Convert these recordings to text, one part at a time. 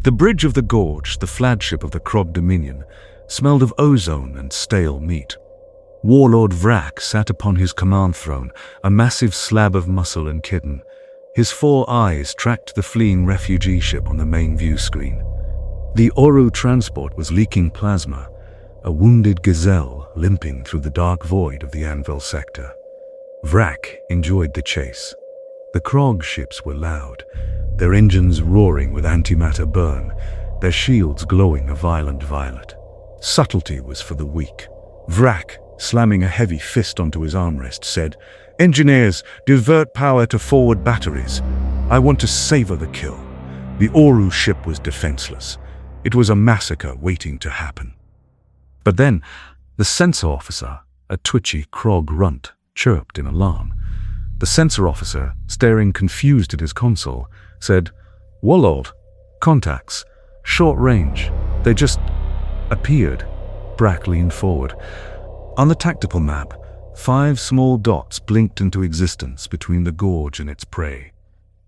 The bridge of the gorge, the flagship of the Krog Dominion, smelled of ozone and stale meat. Warlord Vrak sat upon his command throne, a massive slab of muscle and kitten. His 4 eyes tracked the fleeing refugee ship on the main view screen. The Oru transport was leaking plasma, a wounded gazelle limping through the dark void of the Anvil sector. Vrak enjoyed the chase. The Krog ships were loud, their engines roaring with antimatter burn, their shields glowing a violent violet. Subtlety was for the weak. Vrak, slamming a heavy fist onto his armrest, said, "Engineers, divert power to forward batteries. I want to savor the kill." The Oru ship was defenseless. It was a massacre waiting to happen. But then, the sensor officer, a twitchy Krog runt, chirped in alarm. The sensor officer, staring confused at his console, said, "Warlord, contacts, short range. They just appeared." Vrak leaned forward. On the tactical map, 5 small dots blinked into existence between the gorge and its prey.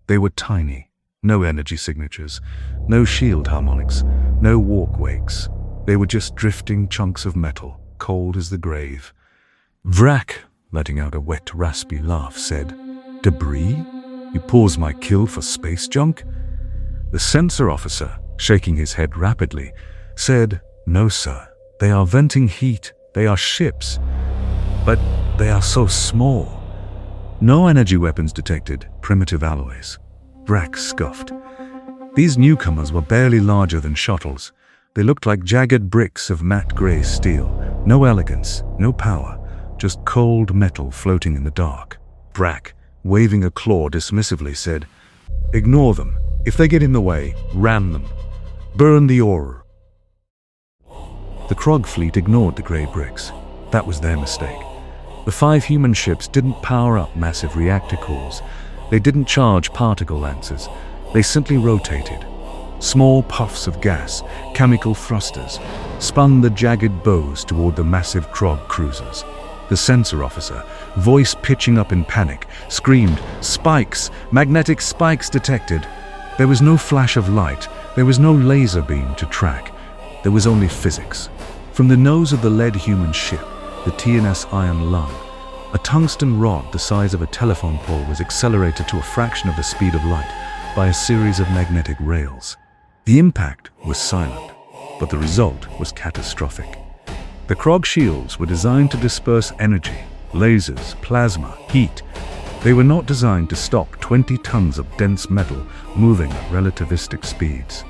They were tiny, no energy signatures, no shield harmonics, no walk wakes. They were just drifting chunks of metal, cold as the grave. Vrak, letting out a wet, raspy laugh, said, "Debris? You pause my kill for space junk?" The sensor officer, shaking his head rapidly, said, "No, sir. They are venting heat. They are ships. But they are so small." "No energy weapons detected. Primitive alloys." Vrak scoffed. These newcomers were barely larger than shuttles. They looked like jagged bricks of matte gray steel. No elegance, no power, just cold metal floating in the dark. Vrak, waving a claw dismissively, said, "Ignore them. If they get in the way, ram them. Burn the Oru." The Krog fleet ignored the grey bricks. That was their mistake. The 5 human ships didn't power up massive reactor cores. They didn't charge particle lancers. They simply rotated. Small puffs of gas, chemical thrusters, spun the jagged bows toward the massive Krog cruisers. The sensor officer, voice pitching up in panic, screamed, "Spikes! Magnetic spikes detected!" There was no flash of light. There was no laser beam to track. There was only physics. From the nose of the lead human ship, the TNS Iron Lung, a tungsten rod the size of a telephone pole was accelerated to a fraction of the speed of light by a series of magnetic rails. The impact was silent, but the result was catastrophic. The Krog shields were designed to disperse energy, lasers, plasma, heat. They were not designed to stop 20 tons of dense metal moving at relativistic speeds.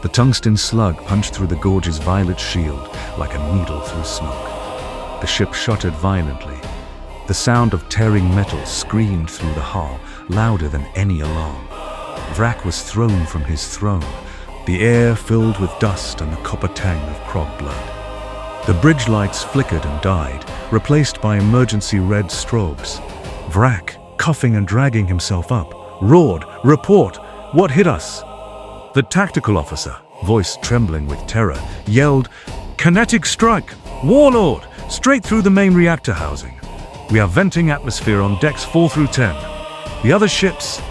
The tungsten slug punched through the gorge's violet shield like a needle through smoke. The ship shuddered violently. The sound of tearing metal screamed through the hull, louder than any alarm. Vrak was thrown from his throne, the air filled with dust and the copper tang of Krog blood. The bridge lights flickered and died, replaced by emergency red strobes. Vrak, coughing and dragging himself up, roared, "Report! What hit us?" The tactical officer, voice trembling with terror, yelled, "Kinetic strike! Warlord! Straight through the main reactor housing. We are venting atmosphere on decks 4 through 10. The other ships,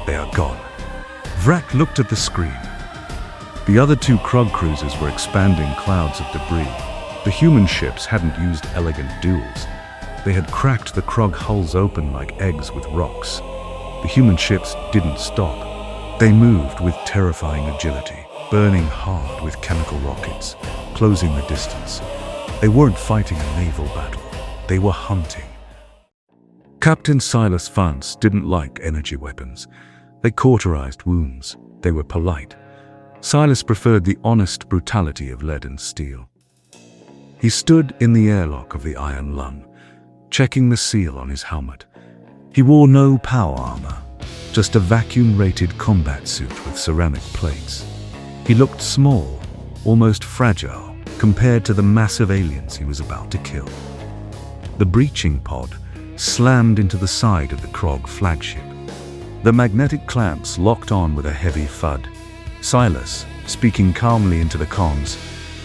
they are gone." Vrak looked at the screen. The other 2 Krog cruisers were expanding clouds of debris. The human ships hadn't used elegant duels. They had cracked the Krog hulls open like eggs with rocks. The human ships didn't stop. They moved with terrifying agility, burning hard with chemical rockets, closing the distance. They weren't fighting a naval battle. They were hunting. Captain Silas Vance didn't like energy weapons. They cauterized wounds. They were polite. Silas preferred the honest brutality of lead and steel. He stood in the airlock of the Iron Lung, checking the seal on his helmet. He wore no power armor, just a vacuum-rated combat suit with ceramic plates. He looked small, almost fragile, compared to the massive aliens he was about to kill. The breaching pod slammed into the side of the Krog flagship. The magnetic clamps locked on with a heavy thud. Silas, speaking calmly into the comms,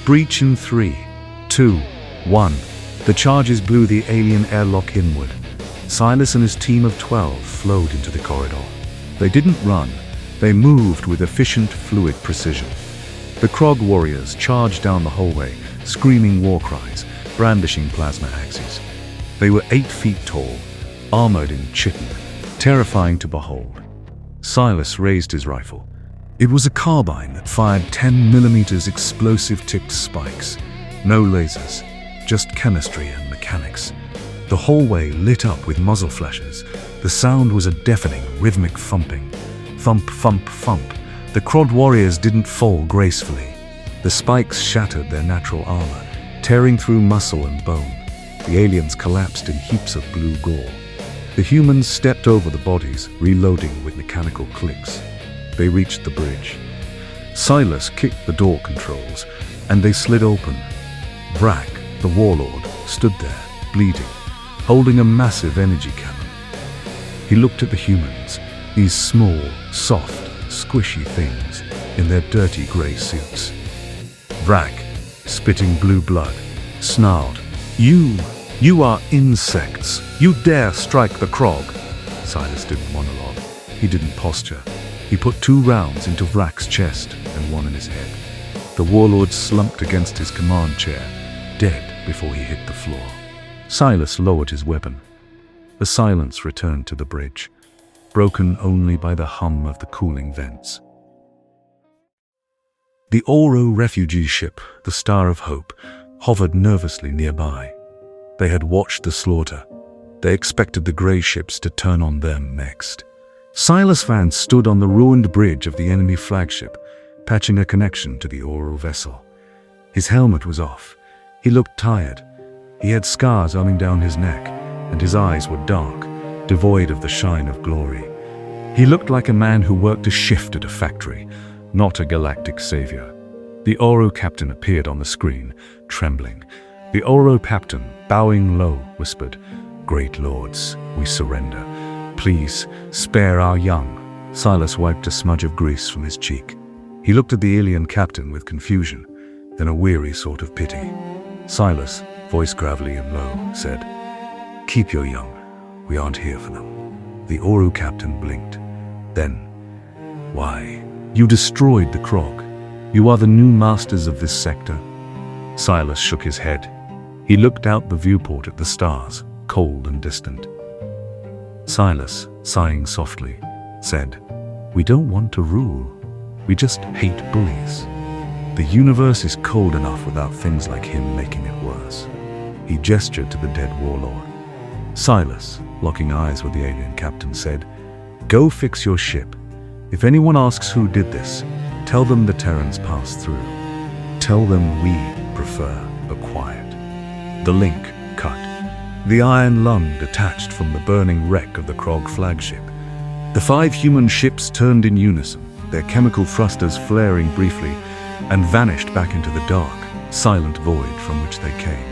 "Breach in 3, 2, 1. The charges blew the alien airlock inward. Silas and his team of 12 flowed into the corridor. They didn't run. They moved with efficient, fluid precision. The Krog warriors charged down the hallway, screaming war cries, brandishing plasma axes. They were 8 feet tall, armored in chitin, terrifying to behold. Silas raised his rifle. It was a carbine that fired 10mm explosive-tipped spikes. No lasers, just chemistry and mechanics. The hallway lit up with muzzle flashes. The sound was a deafening, rhythmic thumping. Thump, thump, thump. The Krog warriors didn't fall gracefully. The spikes shattered their natural armor, tearing through muscle and bone. The aliens collapsed in heaps of blue gore. The humans stepped over the bodies, reloading with mechanical clicks. They reached the bridge. Silas kicked the door controls, and they slid open. Vrak, the Warlord, stood there, bleeding, holding a massive energy cannon. He looked at the humans, these small, soft, squishy things in their dirty grey suits. Vrak, spitting blue blood, snarled, You are insects. You dare strike the Krog." Silas didn't monologue. He didn't posture. He put 2 rounds into Vrak's chest and 1 in his head. The Warlord slumped against his command chair, dead before he hit the floor. Silas lowered his weapon. The silence returned to the bridge, broken only by the hum of the cooling vents. The Oro refugee ship, the Star of Hope, hovered nervously nearby. They had watched the slaughter. They expected the grey ships to turn on them next. Silas Vance stood on the ruined bridge of the enemy flagship, patching a connection to the Oro vessel. His helmet was off. He looked tired. He had scars running down his neck, and his eyes were dark, devoid of the shine of glory. He looked like a man who worked a shift at a factory, not a galactic savior. The Oro captain appeared on the screen, trembling. The Oro captain, bowing low, whispered, "Great lords, we surrender. Please, spare our young." Silas wiped a smudge of grease from his cheek. He looked at the alien captain with confusion, then a weary sort of pity. Silas, voice gravelly and low, said, "Keep your young. We aren't here for them." The Oro captain blinked. Then, "Why? You destroyed the Krog. You are the new masters of this sector." Silas shook his head. He looked out the viewport at the stars, cold and distant. Silas, sighing softly, said, "We don't want to rule. We just hate bullies. The universe is cold enough without things like him making it worse." He gestured to the dead Warlord. Silas, locking eyes with the alien captain, said, "Go fix your ship. If anyone asks who did this, tell them the Terrans passed through. Tell them we prefer the quiet." The link cut. The iron lung detached from the burning wreck of the Krog flagship. The 5 human ships turned in unison, their chemical thrusters flaring briefly, and vanished back into the dark, silent void from which they came.